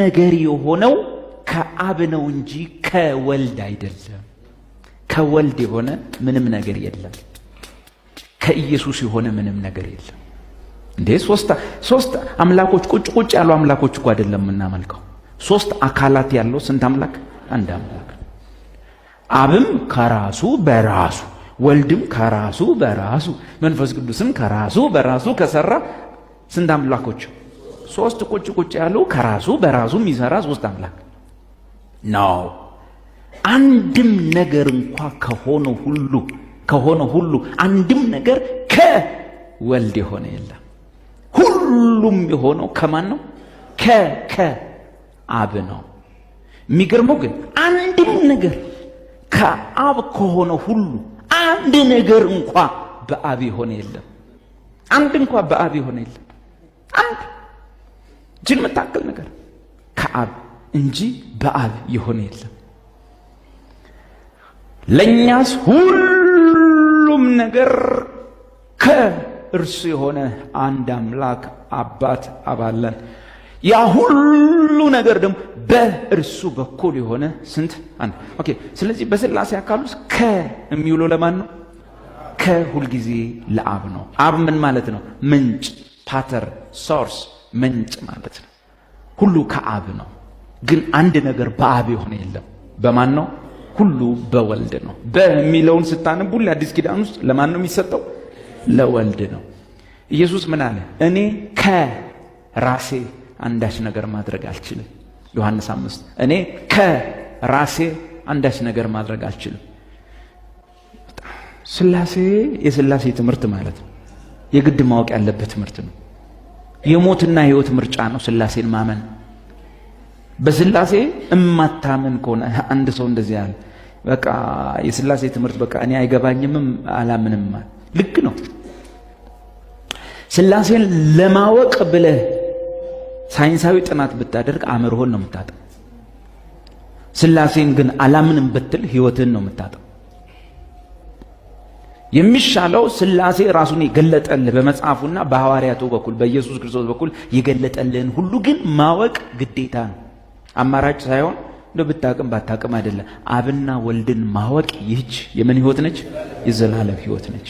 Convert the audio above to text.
ነገር የሆነው ከአብ ነው እንጂ ከወልድ አይደለም። ከወልድ የሆነ ምንም ነገር የለም። ከኢየሱስ የሆነ ምንም ነገር የለም። እንዴ ሶስት አምላኮች ቁጭ ያሉ አምላኮች እኮ አይደለም እናመልከው። ሶስት አካላት ያለው ስንት አምላክ? አንድ አምላክ። አብም ከራሱ በራሱ፣ ወልድም ከራሱ በራሱ፣ መንፈስ ቅዱስም ከራሱ በራሱ ከሰራ ስንት አምላኮች? ሶስት ቁጭ ያሉ ከራሱ በራሱ የሚሰራ ሶስት አምላክ ነው። አንድም ነገር እንኳን ከሆነ ሁሉ አንድም ነገር ከወልድ የሆነ የለም። ሁሉም የሆነው ከማን ነው? ከአብ ነው። የሚገርመው ግን አንድም ነገር ከአብ ከሆነ ሁሉ አንድ ነገር እንኳን በአብ የሆነ የለም። አንድ እንኳን በአብ የሆነ የለም። አንድ ጅን መታከል ነገር ከአብ እንጂ በአብ የሆነ የለም። ለኛስ ሁሉም ነገር ከእርሱ የሆነ አንድ አምላክ አባት አባለን። ያ ሁሉ ነገር ደግሞ በእርሱ በኩል የሆነ ስንት? አንድ። ኦኬ። ስለዚህ በሥላሴ አካል ውስጥ የሚውለው ለማን ነው? ከሁልጊዜ ለአብ ነው። አብ ምን ማለት ነው? ምንጭ፣ ፓተር፣ ሶርስ፣ ምንጭ ማለት ነው። ሁሉ ከአብ ነው። ግን አንድ ነገር በአብ የሆነ የለም። በማን ነው? ሁሉ በወልድ ነው። በሚለውን ስታነቡ አዲስ ኪዳን ውስጥ ለማን ነው የሚሰጠው? ለወልድ ነው። ኢየሱስ ምን አለ? እኔ ከራሴ አንዳች ነገር ማድረግ አልችልም። ዮሐንስ 5 እኔ ከራሴ አንዳች ነገር ማድረግ አልችልም። ሥላሴ የሥላሴ ትምህርት ማለት ነው። የግድ ማወቅ ያለበት ትምህርት ነው። የሞትና የሕይወት ምርጫ ነው ሥላሴን ማመን። በሥላሴ እማታመን ከሆነ አንድ ሰው እንደዚህ ያለ በቃ የሥላሴ ትምህርት በቃ እኔ አይገባኝም አላምንም፣ ልክ ነው። ሥላሴን ለማወቅ ብለህ ሳይንሳዊ ጥናት ብታደርግ አእምሮህን ነው የምታጠው። ሥላሴን ግን አላምንም ብትል ሕይወትን ነው የምታጠው። የሚሻለው ሥላሴ ራሱን የገለጠልህ በመጽሐፉና በሐዋርያቱ በኩል በኢየሱስ ክርስቶስ በኩል የገለጠልህን ሁሉ ግን ማወቅ ግዴታ ነው። አማራጭ ሳይሆን እንደ ብታቅም ባታቅም አይደለም። አብና ወልድን ማወቅ ይህች የምን ሕይወት ነች? የዘላለም ሕይወት ነች።